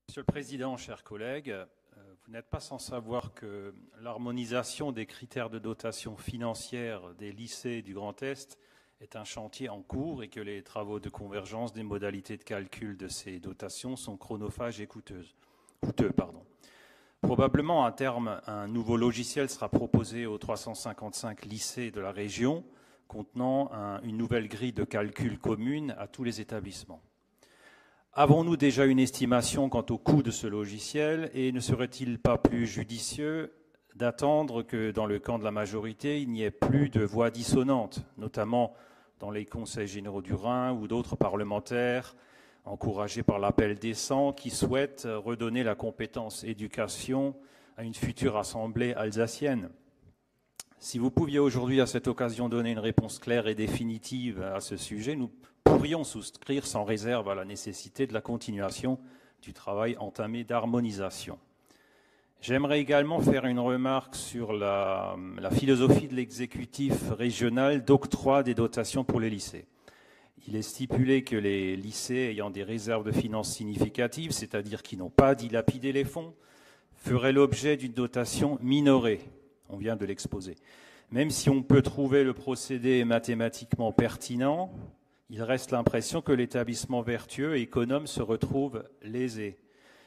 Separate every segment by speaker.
Speaker 1: Monsieur le Président, chers collègues, vous n'êtes pas sans savoir que l'harmonisation des critères de dotation financière des lycées du Grand Est est un chantier en cours et que les travaux de convergence des modalités de calcul de ces dotations sont chronophages et coûteux. Probablement, à terme, un nouveau logiciel sera proposé aux 355 lycées de la région, contenant une nouvelle grille de calcul commune à tous les établissements. Avons-nous déjà une estimation quant au coût de ce logiciel et ne serait-il pas plus judicieux d'attendre que dans le camp de la majorité, il n'y ait plus de voix dissonantes, notamment dans les conseils généraux du Rhin ou d'autres parlementaires, encouragés par l'appel décent, qui souhaitent redonner la compétence éducation à une future assemblée alsacienne? Si vous pouviez aujourd'hui à cette occasion donner une réponse claire et définitive à ce sujet, nous pourrions souscrire sans réserve à la nécessité de la continuation du travail entamé d'harmonisation. J'aimerais également faire une remarque sur la philosophie de l'exécutif régional d'octroi des dotations pour les lycées. Il est stipulé que les lycées ayant des réserves de finances significatives, c'est-à-dire qui n'ont pas dilapidé les fonds, feraient l'objet d'une dotation minorée. On vient de l'exposer. Même si on peut trouver le procédé mathématiquement pertinent, il reste l'impression que l'établissement vertueux et économe se retrouve lésé.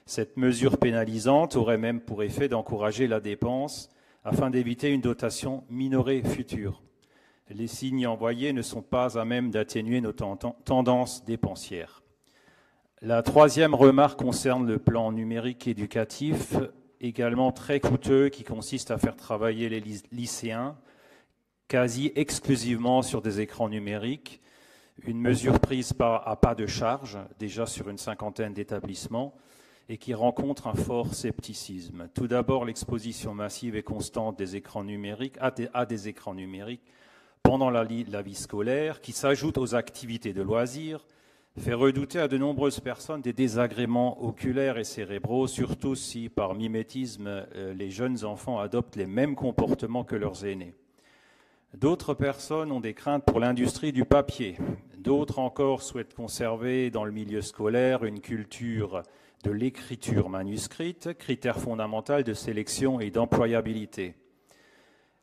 Speaker 1: Cette mesure pénalisante aurait même pour effet d'encourager la dépense afin d'éviter une dotation minorée future. Les signes envoyés ne sont pas à même d'atténuer nos tendances dépensières. La troisième remarque concerne le plan numérique éducatif, également très coûteux, qui consiste à faire travailler les lycéens quasi exclusivement sur des écrans numériques. Une mesure prise à pas de charge, déjà sur une cinquantaine d'établissements, et qui rencontre un fort scepticisme. Tout d'abord, l'exposition massive et constante des écrans numériques à des écrans numériques pendant la vie scolaire, qui s'ajoute aux activités de loisirs, fait redouter à de nombreuses personnes des désagréments oculaires et cérébraux, surtout si, par mimétisme, les jeunes enfants adoptent les mêmes comportements que leurs aînés. D'autres personnes ont des craintes pour l'industrie du papier. D'autres encore souhaitent conserver dans le milieu scolaire une culture de l'écriture manuscrite, critère fondamental de sélection et d'employabilité.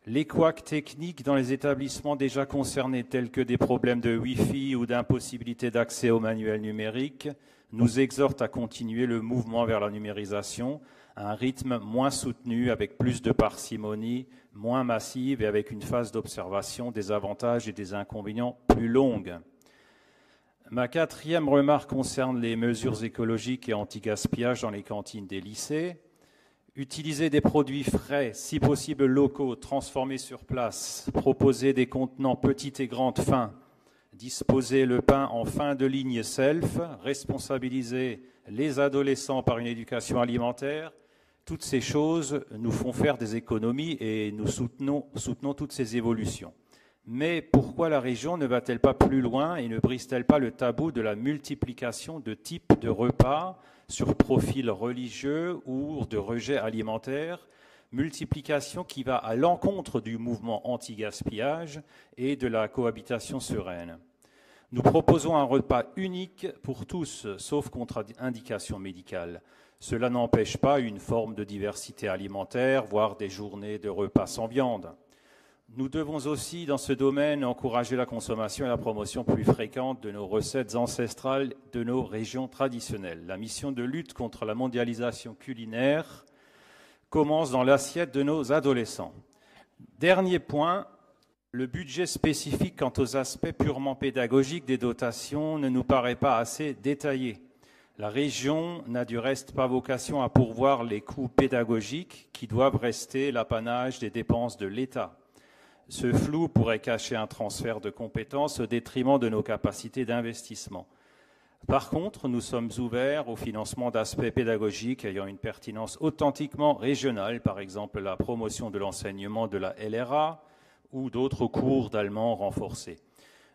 Speaker 1: Les couacs techniques dans les établissements déjà concernés, tels que des problèmes de Wi-Fi ou d'impossibilité d'accès aux manuels numériques, nous exhortent à continuer le mouvement vers la numérisation à un rythme moins soutenu, avec plus de parcimonie, moins massive et avec une phase d'observation des avantages et des inconvénients plus longue. Ma quatrième remarque concerne les mesures écologiques et anti-gaspillage dans les cantines des lycées. Utiliser des produits frais, si possible locaux, transformés sur place, proposer des contenants petites et grandes fins, disposer le pain en fin de ligne self, responsabiliser les adolescents par une éducation alimentaire, toutes ces choses nous font faire des économies et nous soutenons toutes ces évolutions. Mais pourquoi la région ne va-t-elle pas plus loin et ne brise-t-elle pas le tabou de la multiplication de types de repas sur profil religieux ou de rejet alimentaire, multiplication qui va à l'encontre du mouvement anti-gaspillage et de la cohabitation sereine. Nous proposons un repas unique pour tous, sauf contre-indication médicale. Cela n'empêche pas une forme de diversité alimentaire, voire des journées de repas sans viande. Nous devons aussi, dans ce domaine, encourager la consommation et la promotion plus fréquente de nos recettes ancestrales de nos régions traditionnelles. La mission de lutte contre la mondialisation culinaire commence dans l'assiette de nos adolescents. Dernier point, le budget spécifique quant aux aspects purement pédagogiques des dotations ne nous paraît pas assez détaillé. La région n'a du reste pas vocation à pourvoir les coûts pédagogiques qui doivent rester l'apanage des dépenses de l'État. Ce flou pourrait cacher un transfert de compétences au détriment de nos capacités d'investissement. Par contre, nous sommes ouverts au financement d'aspects pédagogiques ayant une pertinence authentiquement régionale, par exemple la promotion de l'enseignement de la LRA ou d'autres cours d'allemand renforcés,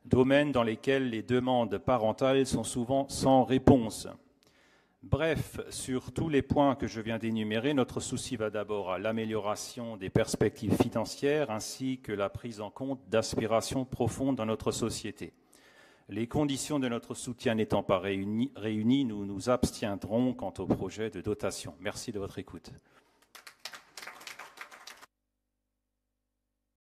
Speaker 1: domaines dans lesquels les demandes parentales sont souvent sans réponse. Bref, sur tous les points que je viens d'énumérer, notre souci va d'abord à l'amélioration des perspectives financières ainsi que la prise en compte d'aspirations profondes dans notre société. Les conditions de notre soutien n'étant pas réunies, nous nous abstiendrons quant au projet de dotation. Merci de votre écoute.